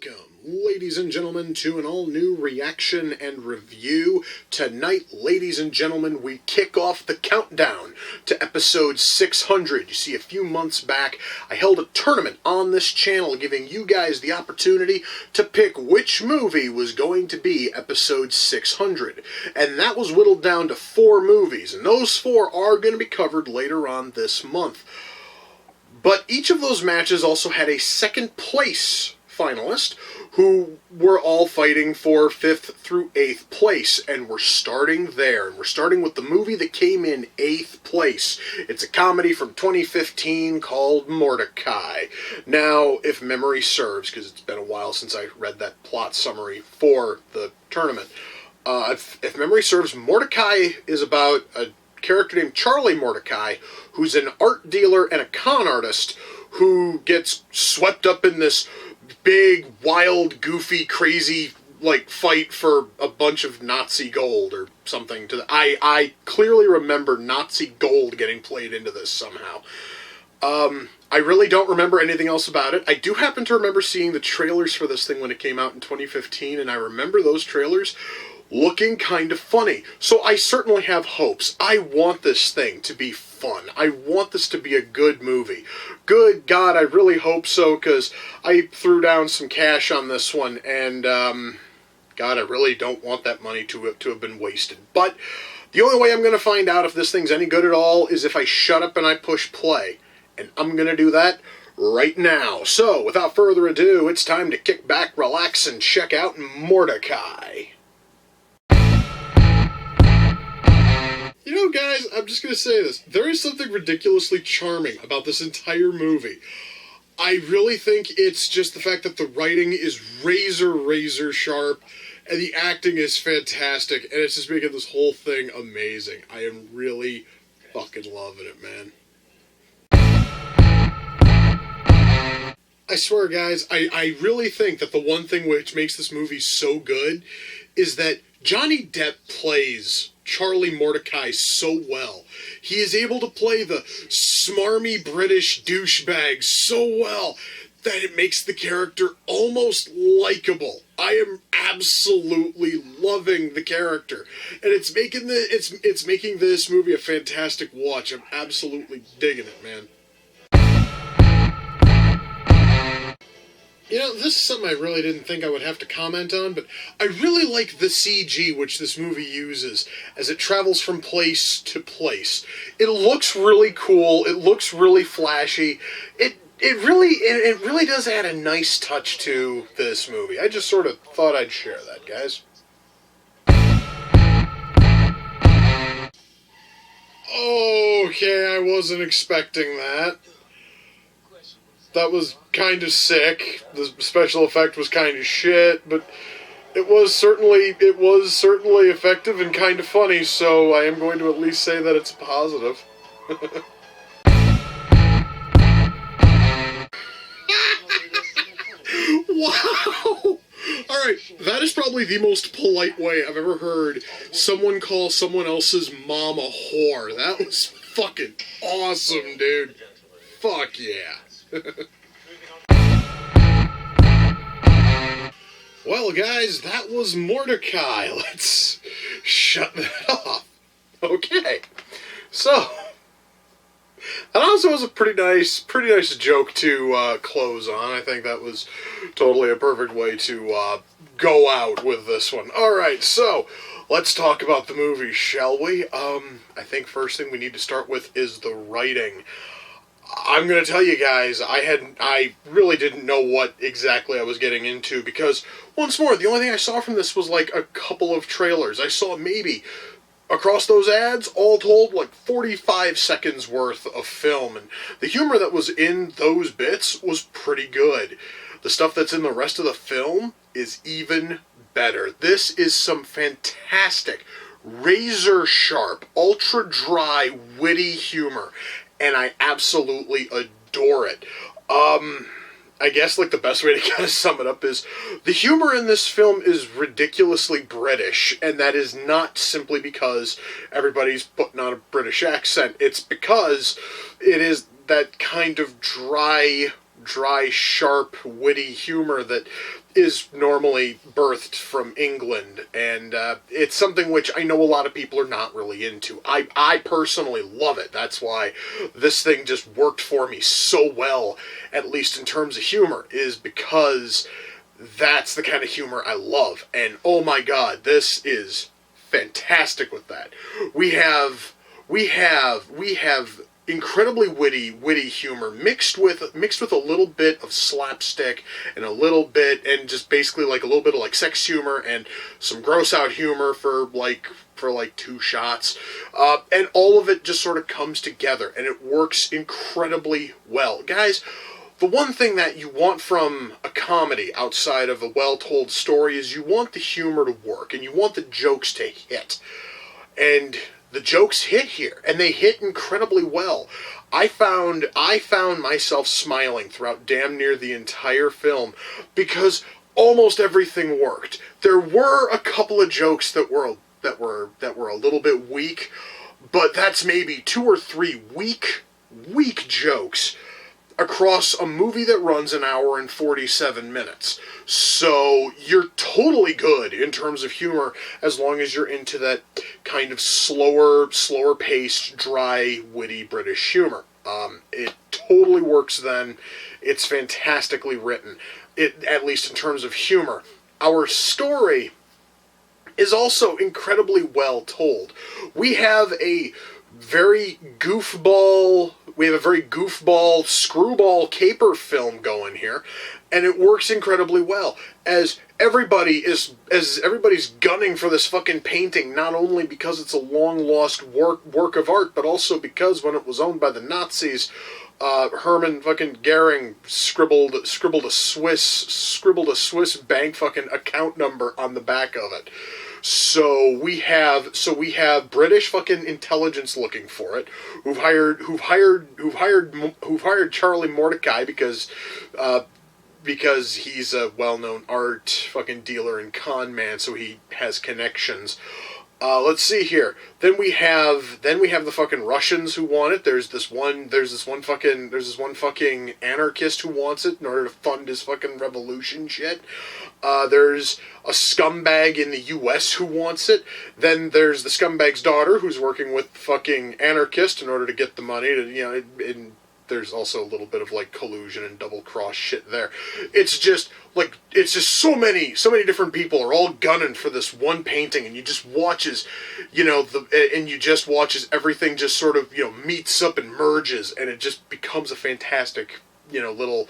Welcome, ladies and gentlemen, to an all-new reaction and review. Tonight, ladies and gentlemen, we kick off the countdown to episode 600. You see, a few months back, I held a tournament on this channel giving you guys the opportunity to pick which movie was going to be episode 600. And that was whittled down to 4 movies, and those 4 are going to be covered later on this month. But each of those matches also had a second place finalist who were all fighting for 5th through 8th place, and we're starting there. And we're starting with the movie that came in 8th place. It's a comedy from 2015 called Mortdecai. Now, if memory serves, because it's been a while since I read that plot summary for the tournament, if memory serves, Mortdecai is about a character named Charlie Mortdecai, who's an art dealer and a con artist who gets swept up in this big, wild, goofy, crazy, fight for a bunch of Nazi gold or something. I clearly remember Nazi gold getting played into this somehow. I really don't remember anything else about it. I do happen to remember seeing the trailers for this thing when it came out in 2015, and I remember those trailers looking kind of funny. So I certainly have hopes. I want this thing to be fun. I want this to be a good movie. Good God, I really hope so, because I threw down some cash on this one, and God, I really don't want that money to have been wasted. But the only way I'm going to find out if this thing's any good at all is if I shut up and I push play. And I'm going to do that right now. So, without further ado, it's time to kick back, relax, and check out Mortdecai. You know, guys, I'm just going to say this. There is something ridiculously charming about this entire movie. I really think it's just the fact that the writing is razor sharp, and the acting is fantastic, and it's just making this whole thing amazing. I am really fucking loving it, man. I swear, guys, I really think that the one thing which makes this movie so good is that Johnny Depp plays Charlie Mortdecai so well. He is able to play the smarmy British douchebag so well that it makes the character almost likable. I am absolutely loving the character, and it's making this movie a fantastic watch. I'm absolutely digging it, man. You know, this is something I really didn't think I would have to comment on, but I really like the CG which this movie uses as it travels from place to place. It looks really cool. It looks really flashy. It really does add a nice touch to this movie. I just sort of thought I'd share that, guys. Okay, I wasn't expecting that. That was kind of sick. The special effect was kind of shit, but it was certainly effective and kind of funny, so I am going to at least say that it's positive. Wow! Alright, that is probably the most polite way I've ever heard someone call someone else's mom a whore. That was fucking awesome, dude. Fuck yeah. Well, guys, that was Mortdecai. Let's shut that off. Okay. So, that also was a pretty nice joke to close on. I think that was totally a perfect way to go out with this one. Alright, so let's talk about the movie, shall we? I think first thing we need to start with is the writing. I'm going to tell you guys, I really didn't know what exactly I was getting into, because, once more, the only thing I saw from this was, a couple of trailers. I saw maybe, across those ads, all told, 45 seconds worth of film, and the humor that was in those bits was pretty good. The stuff that's in the rest of the film is even better. This is some fantastic, razor-sharp, ultra-dry, witty humor, and I absolutely adore it. I guess, the best way to kind of sum it up is, the humor in this film is ridiculously British, and that is not simply because everybody's putting on a British accent. It's because it is that kind of dry, dry, sharp, witty humor that is normally birthed from England, and it's something which I know a lot of people are not really into. I personally love it. That's why this thing just worked for me so well, at least in terms of humor, is because that's the kind of humor I love. And oh my god, this is fantastic with that. We have incredibly witty humor mixed with a little bit of slapstick and a little bit, and just basically like a little bit of like sex humor and some gross out humor for like 2 shots, and all of it just sort of comes together and it works incredibly well, guys. The one thing that you want from a comedy outside of a well-told story is you want the humor to work and you want the jokes to hit. And the jokes hit here, and they hit incredibly well. I found myself smiling throughout damn near the entire film because almost everything worked. There were a couple of jokes that were a little bit weak, but that's maybe 2 or 3 weak jokes across a movie that runs an hour and 47 minutes. So you're totally good in terms of humor as long as you're into that kind of slower paced, dry, witty British humor. It totally works then. It's fantastically written, at least in terms of humor. Our story is also incredibly well told. We have a very goofball screwball caper film going here, and it works incredibly well as everybody's gunning for this fucking painting, not only because it's a long lost work of art, but also because when it was owned by the Nazis, Hermann fucking Goering scribbled a Swiss bank fucking account number on the back of it. So we have British fucking intelligence looking for it, who've hired Charlie Mortdecai because he's a well-known art fucking dealer and con man, so he has connections. Let's see here. Then we have the fucking Russians who want it. There's this one fucking anarchist who wants it in order to fund his fucking revolution shit. There's a scumbag in the U.S. who wants it. Then there's the scumbag's daughter who's working with the fucking anarchist in order to get the money to, and there's also a little bit of like collusion and double cross shit there. It's just so many different people are all gunning for this one painting, and you just watches everything just sort of meets up and merges, and it just becomes a fantastic little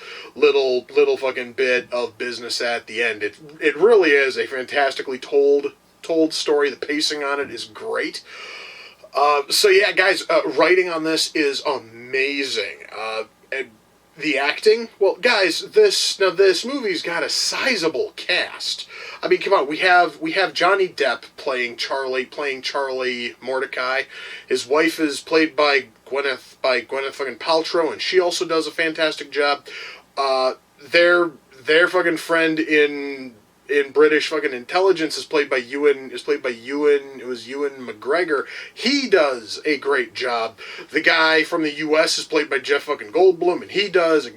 fucking bit of business at the end. It really is a fantastically told story. The pacing on it is great. So yeah, guys, writing on this is amazing. And the acting, well, guys, this movie's got a sizable cast. I mean, come on, we have Johnny Depp playing Charlie Mortdecai. His wife is played by Gwyneth fucking Paltrow, and she also does a fantastic job. Their fucking friend in British fucking intelligence is played by Ewan McGregor. He does a great job. The guy from the US is played by Jeff fucking Goldblum, and he does a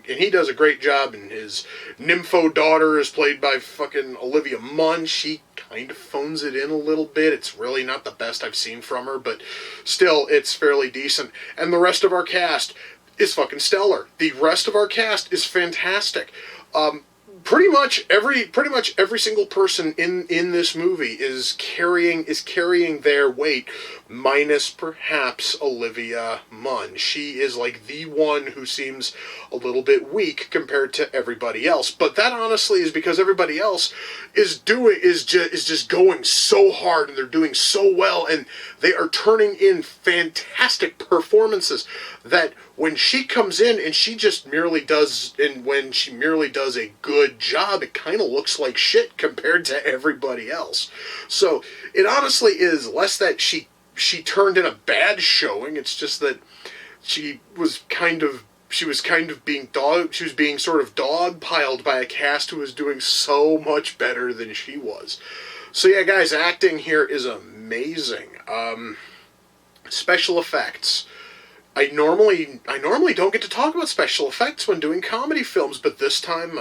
great job. And his nympho daughter is played by fucking Olivia Munn. She kind of phones it in a little bit. It's really not the best I've seen from her, but still, it's fairly decent. And the rest of our cast is fucking stellar. The rest of our cast is fantastic. Pretty much every single person in this movie is carrying their weight, minus perhaps Olivia Munn. She is like the one who seems a little bit weak compared to everybody else. But that honestly is because everybody else is just going so hard, and they're doing so well, and they are turning in fantastic performances that when she comes in and when she merely does a good job, it kind of looks like shit compared to everybody else. So it honestly is less that she turned in a bad showing. It's just that she was being sort of dogpiled by a cast who was doing so much better than she was. So yeah, guys, acting here is amazing. Special effects. I normally don't get to talk about special effects when doing comedy films, but this time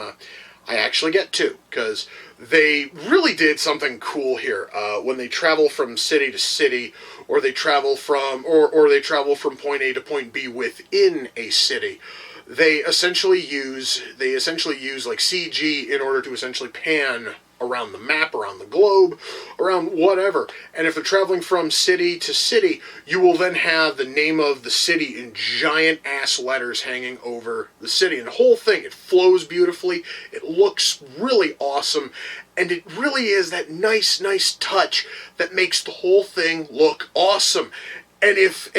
I actually get to, because they really did something cool here. When they travel from city to city, or they travel from point A to point B within a city, they essentially use like CG in order to essentially pan around the map, around the globe, around whatever. And if they're traveling from city to city, you will then have the name of the city in giant ass letters hanging over the city. And the whole thing, it flows beautifully, it looks really awesome, and it really is that nice touch that makes the whole thing look awesome. And if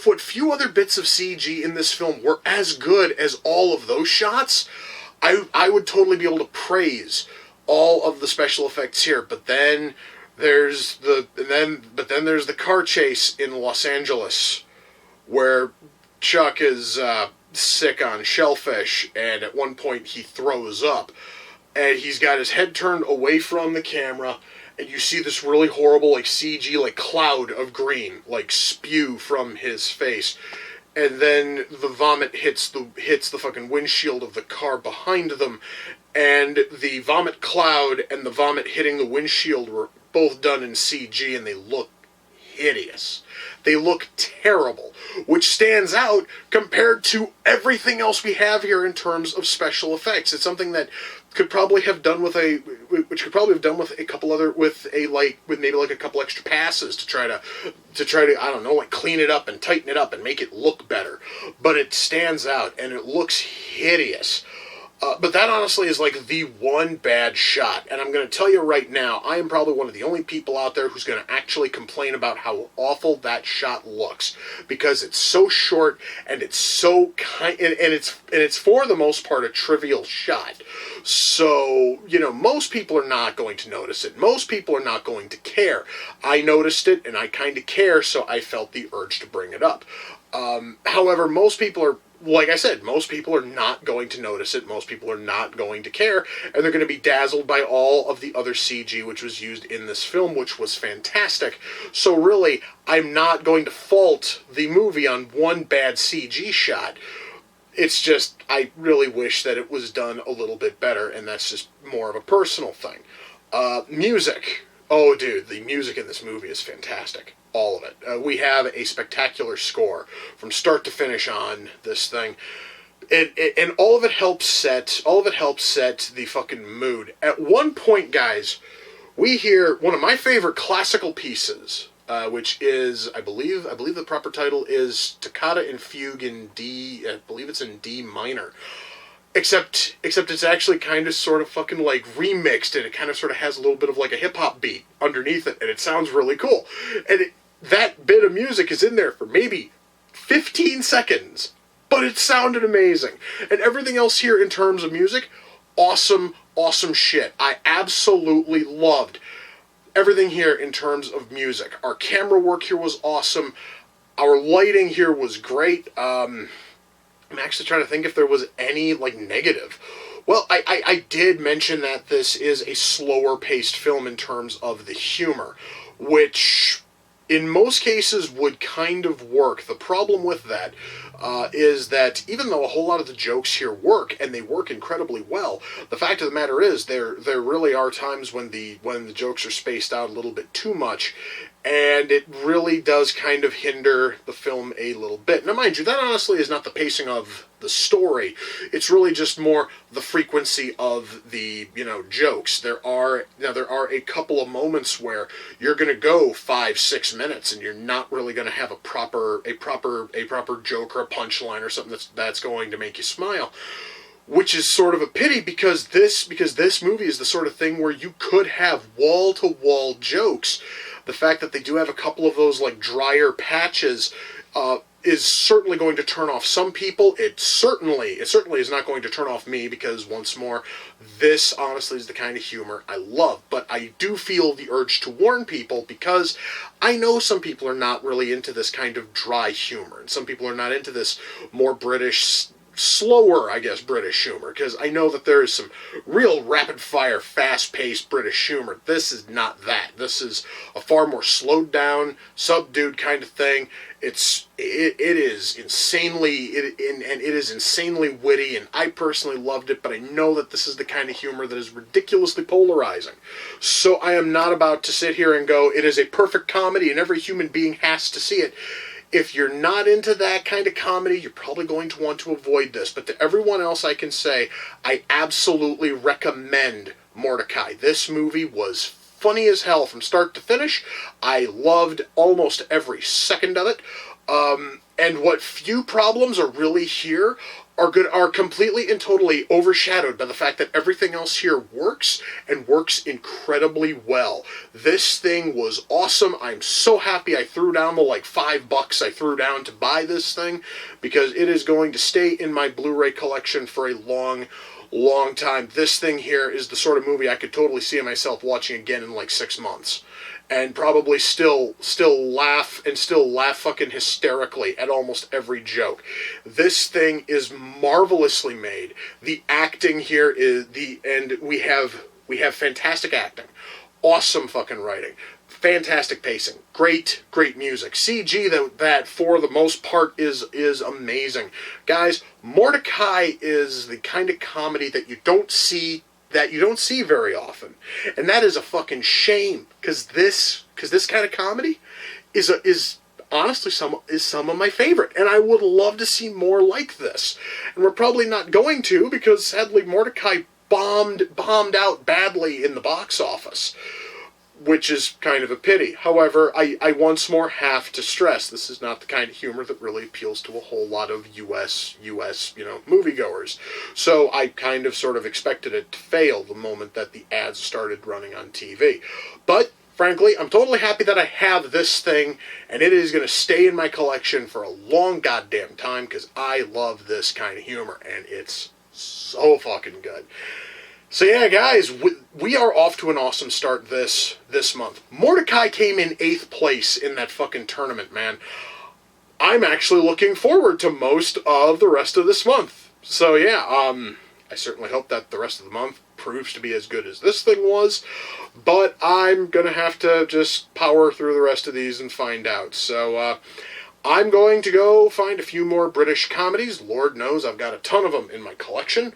what few other bits of CG in this film were as good as all of those shots, I would totally be able to praise all of the special effects here. But then there's the car chase in Los Angeles, where Chuck is sick on shellfish, and at one point he throws up, and he's got his head turned away from the camera, and you see this really horrible like CG like cloud of green like spew from his face. And then the vomit hits the fucking windshield of the car behind them, and the vomit cloud and the vomit hitting the windshield were both done in CG, and they look hideous. They look terrible, which stands out compared to everything else we have here in terms of special effects. It's something that could probably have done with a couple extra passes to try to I don't know, like clean it up and tighten it up and make it look better. But it stands out and it looks hideous. But that honestly is like the one bad shot. And I'm going to tell you right now, I am probably one of the only people out there who's going to actually complain about how awful that shot looks. Because it's so short and it's so and it's for the most part a trivial shot. So, most people are not going to notice it. Most people are not going to care. I noticed it and I kind of care, so I felt the urge to bring it up. However, most people are, like I said, most people are not going to notice it. Most people are not going to care, and they're going to be dazzled by all of the other CG which was used in this film, which was fantastic. So really, I'm not going to fault the movie on one bad CG shot. It's just, I really wish that it was done a little bit better, and that's just more of a personal thing. Music. Oh, dude, the music in this movie is fantastic. All of it. We have a spectacular score from start to finish on this thing. And all of it helps set the fucking mood. At one point, guys, we hear one of my favorite classical pieces, which is, I believe the proper title is Toccata and Fugue in D, I believe it's in D minor. Except it's actually kind of sort of fucking like remixed, and it kind of sort of has a little bit of like a hip-hop beat underneath it, and it sounds really cool. And that bit of music is in there for maybe 15 seconds, but it sounded amazing. And everything else here in terms of music, awesome shit. I absolutely loved everything here in terms of music. Our camera work here was awesome. Our lighting here was great. I'm actually trying to think if there was any, like, negative. Well, I did mention that this is a slower-paced film in terms of the humor, which in most cases would kind of work. The problem with that is that even though a whole lot of the jokes here work, and they work incredibly well, the fact of the matter is there really are times when the jokes are spaced out a little bit too much, and it really does kind of hinder the film a little bit. Now, mind you, that honestly is not the pacing of the story. It's really just more the frequency of the, jokes. There are a couple of moments where you're going to go 5-6 minutes and you're not really going to have a proper joke or a punchline or something that's going to make you smile. Which is sort of a pity, because this movie is the sort of thing where you could have wall-to-wall jokes. The fact that they do have a couple of those like drier patches is certainly going to turn off some people. It certainly is not going to turn off me, because once more, this honestly is the kind of humor I love. But I do feel the urge to warn people, because I know some people are not really into this kind of dry humor, and some people are not into this more British slower, I guess, British humor, because I know that there is some real rapid-fire, fast-paced British humor. This is not that. This is a far more slowed down, subdued kind of thing. It is insanely witty, and I personally loved it, but I know that this is the kind of humor that is ridiculously polarizing. So I am not about to sit here and go, it is a perfect comedy and every human being has to see it. If you're not into that kind of comedy, you're probably going to want to avoid this. But to everyone else, I can say, I absolutely recommend Mortdecai. This movie was funny as hell from start to finish. I loved almost every second of it. And what few problems are really here are completely and totally overshadowed by the fact that everything else here works, and works incredibly well. This thing was awesome. I'm so happy I threw down the like $5 I threw down to buy this thing, because it is going to stay in my Blu-ray collection for a long time. This thing here is the sort of movie I could totally see myself watching again in like 6 months. And probably still laugh fucking hysterically at almost every joke. This thing is marvelously made. The acting here and we have fantastic acting. Awesome fucking writing. Fantastic pacing. Great music. CG that for the most part is amazing. Guys, Mortdecai is the kind of comedy that you don't see very often, and that is a fucking shame, because this kind of comedy is honestly some of my favorite, and I would love to see more like this. And we're probably not going to, because sadly Mortdecai bombed out badly in the box office, which is kind of a pity. However, I once more have to stress, this is not the kind of humor that really appeals to a whole lot of U.S. moviegoers. So I kind of sort of expected it to fail the moment that the ads started running on TV. But frankly, I'm totally happy that I have this thing, and it is going to stay in my collection for a long goddamn time, because I love this kind of humor, and it's so fucking good. So yeah, guys, we are off to an awesome start this month. Mortdecai came in 8th place in that fucking tournament, man. I'm actually looking forward to most of the rest of this month. So yeah, I certainly hope that the rest of the month proves to be as good as this thing was. But I'm gonna have to just power through the rest of these and find out. So I'm going to go find a few more British comedies. Lord knows I've got a ton of them in my collection.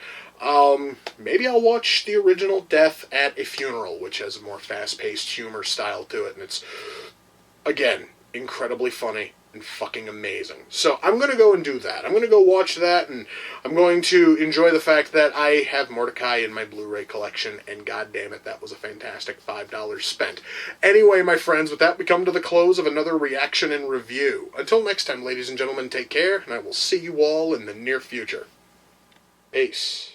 Maybe I'll watch the original Death at a Funeral, which has a more fast-paced humor style to it, and it's, again, incredibly funny and fucking amazing. So I'm going to go and do that. I'm going to go watch that, and I'm going to enjoy the fact that I have Mortdecai in my Blu-ray collection, and goddammit, that was a fantastic $5 spent. Anyway, my friends, with that, we come to the close of another reaction and review. Until next time, ladies and gentlemen, take care, and I will see you all in the near future. Peace.